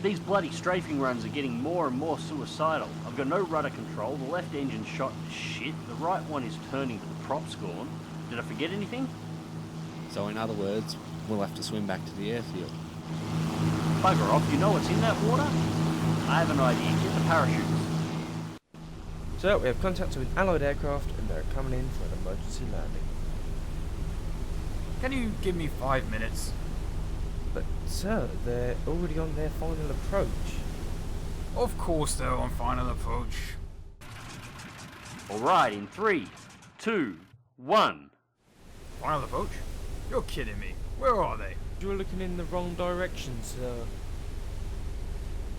These bloody strafing runs are getting more and more suicidal. I've got no rudder control, the left engine's shot to shit, the right one is turning to the props gone. Did I forget anything? So in other words, we'll have to swim back to the airfield. Bugger off, you know what's in that water? I have an idea, get the parachutes. So we have contact with Allied aircraft and they're coming in for an emergency landing. Can you give me 5 minutes? But sir, they're already on their final approach. Of course they're on final approach. Alright, in 3, 2, 1. Final approach? You're kidding me. Where are they? You're looking in the wrong direction, sir.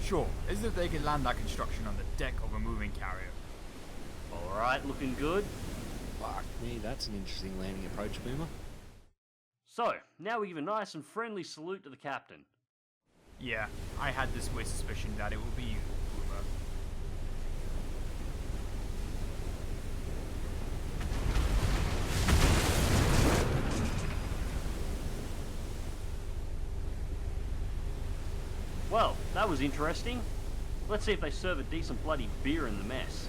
Sure, as if they could land that construction on the deck of a moving carrier. Alright, looking good. Fuck me, that's an interesting landing approach, Boomer. So, now we give a nice and friendly salute to the captain. Yeah, I had this weird suspicion that it would be you, Boomer. Well, that was interesting. Let's see if they serve a decent bloody beer in the mess.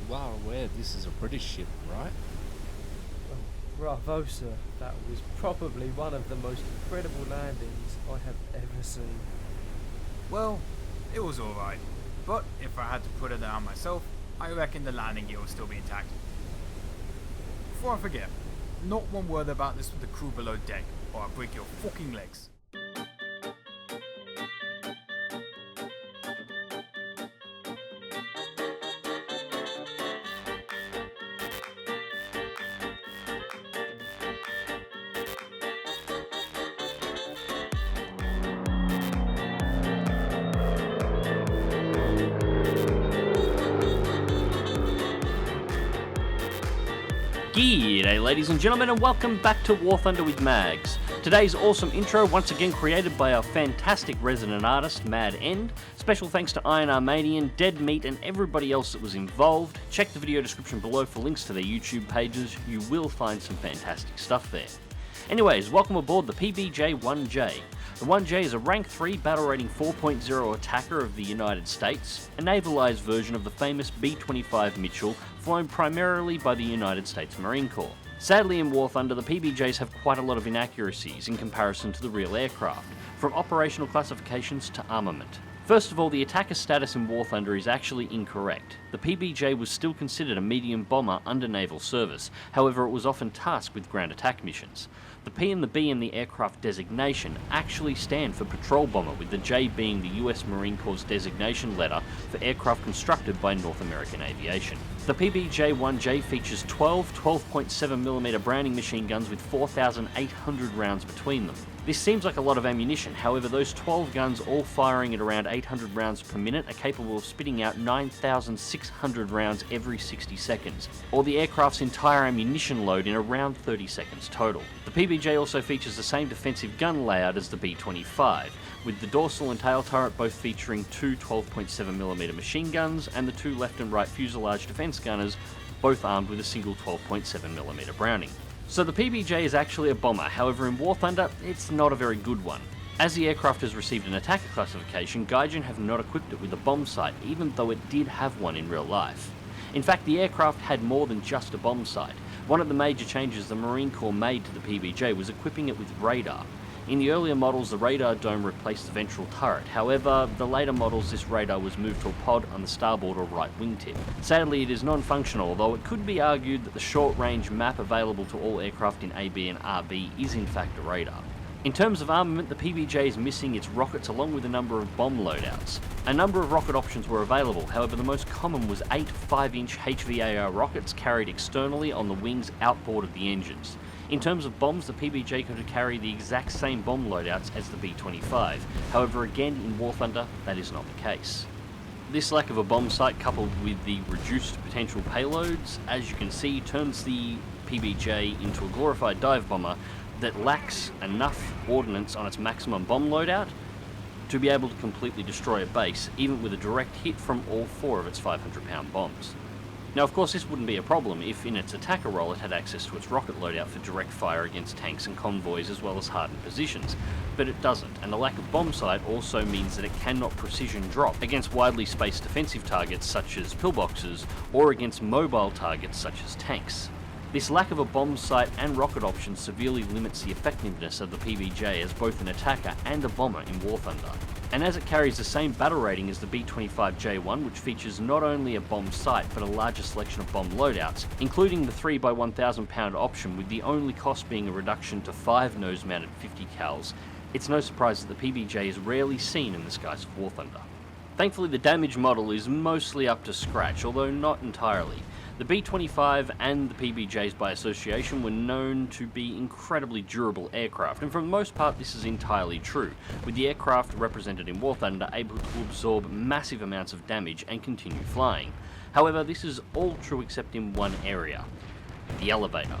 You are aware this is a British ship, right? Oh, bravo, sir. That was probably one of the most incredible landings I have ever seen. Well, it was alright. But if I had to put it down myself, I reckon the landing gear will still be intact. Before I forget, not one word about this with the crew below deck, or I'll break your fucking legs. G'day ladies and gentlemen, and welcome back to War Thunder with Mags. Today's awesome intro once again created by our fantastic resident artist, Mad End. Special thanks to Iron Armadian, Dead Meat and everybody else that was involved. Check the video description below for links to their YouTube pages, you will find some fantastic stuff there. Anyways, welcome aboard the PBJ-1J. The 1J is a rank 3 battle rating 4.0 attacker of the United States, a navalized version of the famous B-25 Mitchell, flown primarily by the United States Marine Corps. Sadly in War Thunder, the PBJs have quite a lot of inaccuracies in comparison to the real aircraft, from operational classifications to armament. First of all, the attacker status in War Thunder is actually incorrect. The PBJ was still considered a medium bomber under naval service, however it was often tasked with ground attack missions. The P and the B in the aircraft designation actually stand for patrol bomber, with the J being the US Marine Corps designation letter for aircraft constructed by North American Aviation. The PBJ-1J features 12 12.7mm Browning machine guns with 4,800 rounds between them. This seems like a lot of ammunition, however those 12 guns all firing at around 800 rounds per minute are capable of spitting out 9,600 rounds every 60 seconds, or the aircraft's entire ammunition load in around 30 seconds total. The PBJ also features the same defensive gun layout as the B-25, with the dorsal and tail turret both featuring two 12.7mm machine guns and the two left and right fuselage defense gunners both armed with a single 12.7mm Browning. So the PBJ is actually a bomber, however in War Thunder it's not a very good one. As the aircraft has received an attacker classification, Gaijin have not equipped it with a bomb sight, even though it did have one in real life. In fact, the aircraft had more than just a bomb sight. One of the major changes the Marine Corps made to the PBJ was equipping it with radar. In the earlier models, the radar dome replaced the ventral turret. However, the later models, this radar was moved to a pod on the starboard or right wingtip. Sadly, it is non-functional, although it could be argued that the short-range map available to all aircraft in AB and RB is in fact a radar. In terms of armament, the PBJ is missing its rockets along with a number of bomb loadouts. A number of rocket options were available, however the most common was 8 5-inch HVAR rockets carried externally on the wings outboard of the engines. In terms of bombs, the PBJ could carry the exact same bomb loadouts as the B-25, however again in War Thunder that is not the case. This lack of a bomb sight coupled with the reduced potential payloads, as you can see, turns the PBJ into a glorified dive bomber that lacks enough ordnance on its maximum bomb loadout to be able to completely destroy a base, even with a direct hit from all 4 of its 500-pound bombs. Now of course this wouldn't be a problem if in its attacker role it had access to its rocket loadout for direct fire against tanks and convoys as well as hardened positions, but it doesn't, and the lack of bomb sight also means that it cannot precision drop against widely spaced defensive targets such as pillboxes or against mobile targets such as tanks. This lack of a bomb sight and rocket option severely limits the effectiveness of the PBJ as both an attacker and a bomber in War Thunder. And as it carries the same battle rating as the B-25J1, which features not only a bomb sight but a larger selection of bomb loadouts, including the 3x1000 pound option, with the only cost being a reduction to 5 nose-mounted 50 cals, it's no surprise that the PBJ is rarely seen in the skies of War Thunder. Thankfully the damage model is mostly up to scratch, although not entirely. The B-25 and the PBJs by association were known to be incredibly durable aircraft, and for the most part this is entirely true, with the aircraft represented in War Thunder able to absorb massive amounts of damage and continue flying. However, this is all true except in one area: the elevator.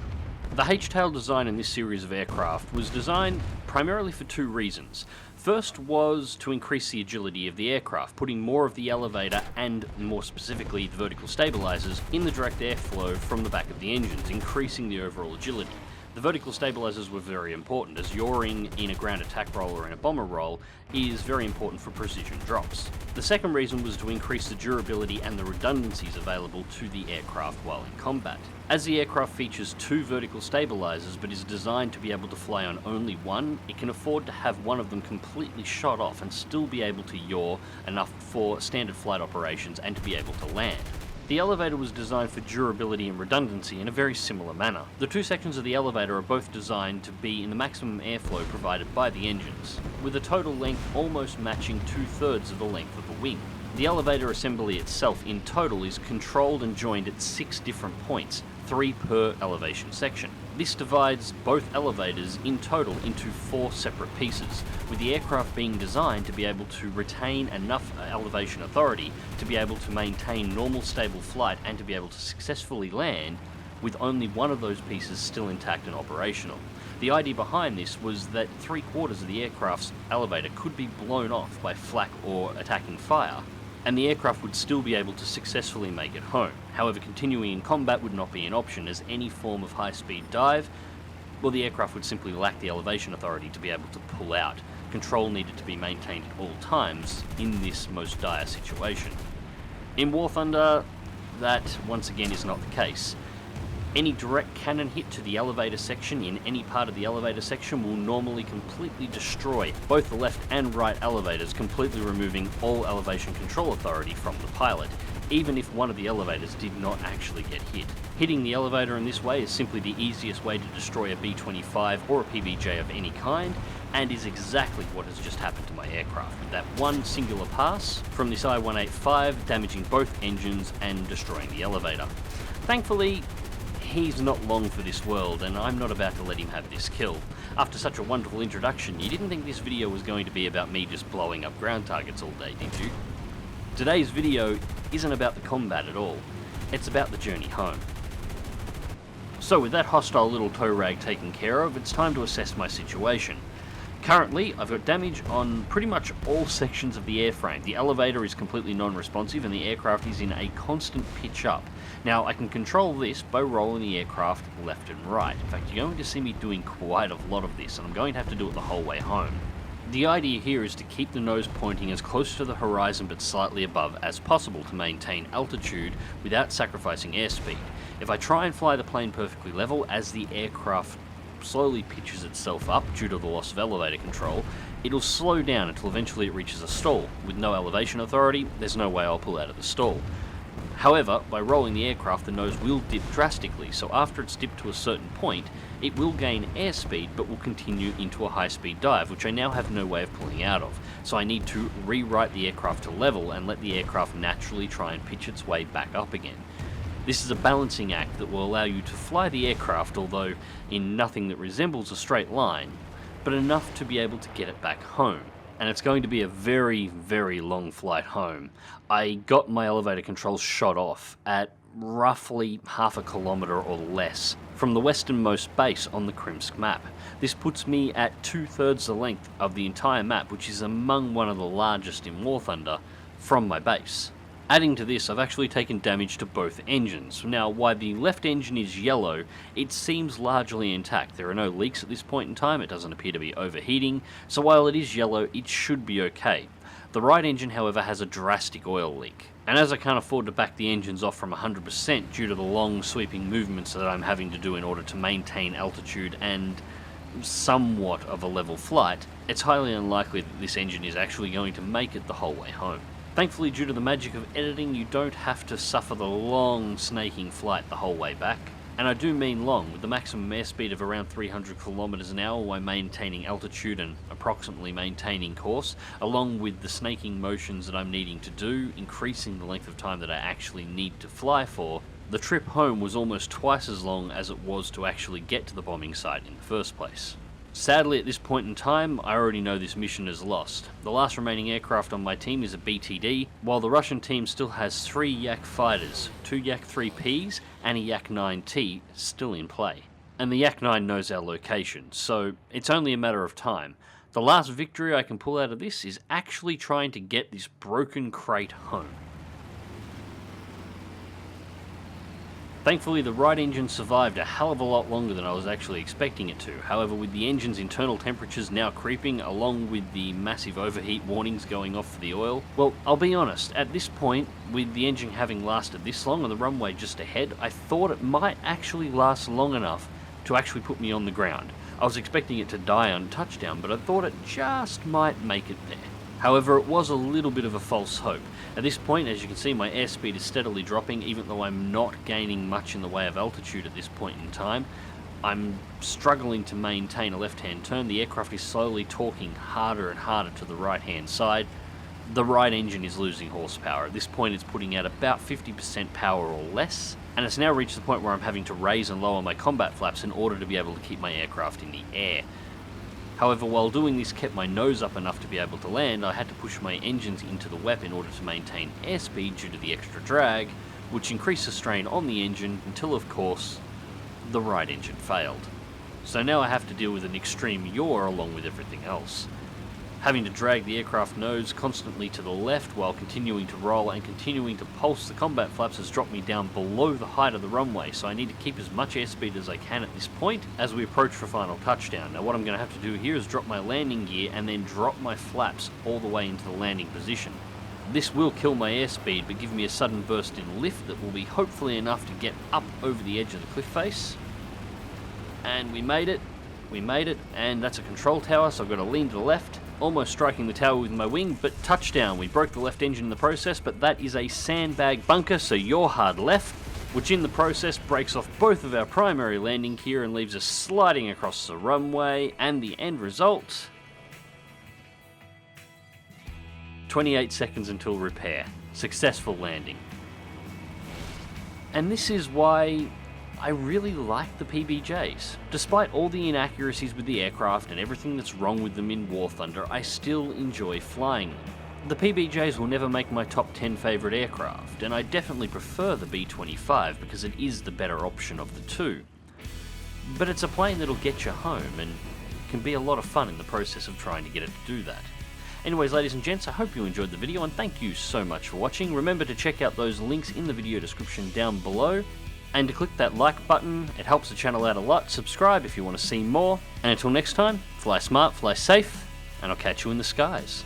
The H-tail design in this series of aircraft was designed primarily for two reasons. First was to increase the agility of the aircraft, putting more of the elevator and, more specifically, the vertical stabilizers in the direct airflow from the back of the engines, increasing the overall agility. The vertical stabilizers were very important, as yawing in a ground attack role or in a bomber role is very important for precision drops. The second reason was to increase the durability and the redundancies available to the aircraft while in combat. As the aircraft features two vertical stabilizers but is designed to be able to fly on only one, it can afford to have one of them completely shot off and still be able to yaw enough for standard flight operations and to be able to land. The elevator was designed for durability and redundancy in a very similar manner. The two sections of the elevator are both designed to be in the maximum airflow provided by the engines, with a total length almost matching 2/3 of the length of the wing. The elevator assembly itself in total is controlled and joined at 6 different points, 3 per elevation section. This divides both elevators in total into 4 separate pieces, with the aircraft being designed to be able to retain enough elevation authority to be able to maintain normal stable flight and to be able to successfully land with only one of those pieces still intact and operational. The idea behind this was that 3/4 of the aircraft's elevator could be blown off by flak or attacking fire, and the aircraft would still be able to successfully make it home. However, continuing in combat would not be an option, as any form of high-speed dive, well, the aircraft would simply lack the elevation authority to be able to pull out. Control needed to be maintained at all times in this most dire situation. In War Thunder, that once again is not the case. Any direct cannon hit to the elevator section in any part of the elevator section will normally completely destroy both the left and right elevators, completely removing all elevation control authority from the pilot, even if one of the elevators did not actually get hit. Hitting the elevator in this way is simply the easiest way to destroy a B-25 or a PBJ of any kind, and is exactly what has just happened to my aircraft, with that one singular pass from this I-185 damaging both engines and destroying the elevator. Thankfully, he's not long for this world, and I'm not about to let him have this kill. After such a wonderful introduction, you didn't think this video was going to be about me just blowing up ground targets all day, did you? Today's video isn't about the combat at all, it's about the journey home. So with that hostile little tow rag taken care of, it's time to assess my situation. Currently, I've got damage on pretty much all sections of the airframe. The elevator is completely non-responsive and the aircraft is in a constant pitch up. Now, I can control this by rolling the aircraft left and right. In fact, you're going to see me doing quite a lot of this, and I'm going to have to do it the whole way home. The idea here is to keep the nose pointing as close to the horizon but slightly above as possible to maintain altitude without sacrificing airspeed. If I try and fly the plane perfectly level as the aircraft slowly pitches itself up due to the loss of elevator control, it'll slow down until eventually it reaches a stall. With no elevation authority, there's no way I'll pull out of the stall. However, by rolling the aircraft, the nose will dip drastically, so after it's dipped to a certain point, it will gain airspeed but will continue into a high-speed dive, which I now have no way of pulling out of. So I need to rewrite the aircraft to level and let the aircraft naturally try and pitch its way back up again. This is a balancing act that will allow you to fly the aircraft, although in nothing that resembles a straight line, but enough to be able to get it back home. And it's going to be a very, very long flight home. I got my elevator controls shot off at roughly 1/2 kilometre or less from the westernmost base on the Krimsk map. This puts me at 2/3 the length of the entire map, which is among one of the largest in War Thunder, from my base. Adding to this, I've actually taken damage to both engines. Now, while the left engine is yellow, it seems largely intact. There are no leaks at this point in time, it doesn't appear to be overheating, so while it is yellow, it should be okay. The right engine, however, has a drastic oil leak. And as I can't afford to back the engines off from 100% due to the long sweeping movements that I'm having to do in order to maintain altitude and somewhat of a level flight, it's highly unlikely that this engine is actually going to make it the whole way home. Thankfully, due to the magic of editing, you don't have to suffer the long snaking flight the whole way back. And I do mean long, with the maximum airspeed of around 300 kilometers an hour while maintaining altitude and approximately maintaining course, along with the snaking motions that I'm needing to do, increasing the length of time that I actually need to fly for. The trip home was almost twice as long as it was to actually get to the bombing site in the first place. Sadly, at this point in time, I already know this mission is lost. The last remaining aircraft on my team is a BTD, while the Russian team still has 3 Yak fighters, 2 Yak 3Ps, and a Yak 9T still in play. And the Yak 9 knows our location, so it's only a matter of time. The last victory I can pull out of this is actually trying to get this broken crate home. Thankfully, the right engine survived a hell of a lot longer than I was actually expecting it to. However, with the engine's internal temperatures now creeping, along with the massive overheat warnings going off for the oil, well, I'll be honest, at this point, with the engine having lasted this long on the runway just ahead, I thought it might actually last long enough to actually put me on the ground. I was expecting it to die on touchdown, but I thought it just might make it there. However, it was a little bit of a false hope. At this point, as you can see, my airspeed is steadily dropping, even though I'm not gaining much in the way of altitude at this point in time. I'm struggling to maintain a left-hand turn. The aircraft is slowly torquing harder and harder to the right-hand side. The right engine is losing horsepower. At this point, it's putting out about 50% power or less, and it's now reached the point where I'm having to raise and lower my combat flaps in order to be able to keep my aircraft in the air. However, while doing this kept my nose up enough to be able to land, I had to push my engines into the WEP in order to maintain airspeed due to the extra drag, which increased the strain on the engine until, of course, the right engine failed. So now I have to deal with an extreme yaw along with everything else. Having to drag the aircraft nose constantly to the left while continuing to roll and continuing to pulse the combat flaps has dropped me down below the height of the runway, so I need to keep as much airspeed as I can at this point as we approach for final touchdown. Now what I'm going to have to do here is drop my landing gear and then drop my flaps all the way into the landing position. This will kill my airspeed but give me a sudden burst in lift that will be hopefully enough to get up over the edge of the cliff face. And we made it, and that's a control tower, so I've got to lean to the left. Almost striking the tower with my wing, but touchdown. We broke the left engine in the process, but that is a sandbag bunker, so you're hard left, which in the process breaks off both of our primary landing gear and leaves us sliding across the runway, and the end result... 28 seconds until repair. Successful landing. And this is why I really like the PBJs. Despite all the inaccuracies with the aircraft and everything that's wrong with them in War Thunder, I still enjoy flying them. The PBJs will never make my top 10 favourite aircraft, and I definitely prefer the B-25 because it is the better option of the two. But it's a plane that'll get you home, and can be a lot of fun in the process of trying to get it to do that. Anyways, ladies and gents, I hope you enjoyed the video, and thank you so much for watching. Remember to check out those links in the video description down below, and to click that like button. It helps the channel out a lot. Subscribe if you want to see more, and until next time, fly smart, fly safe, and I'll catch you in the skies.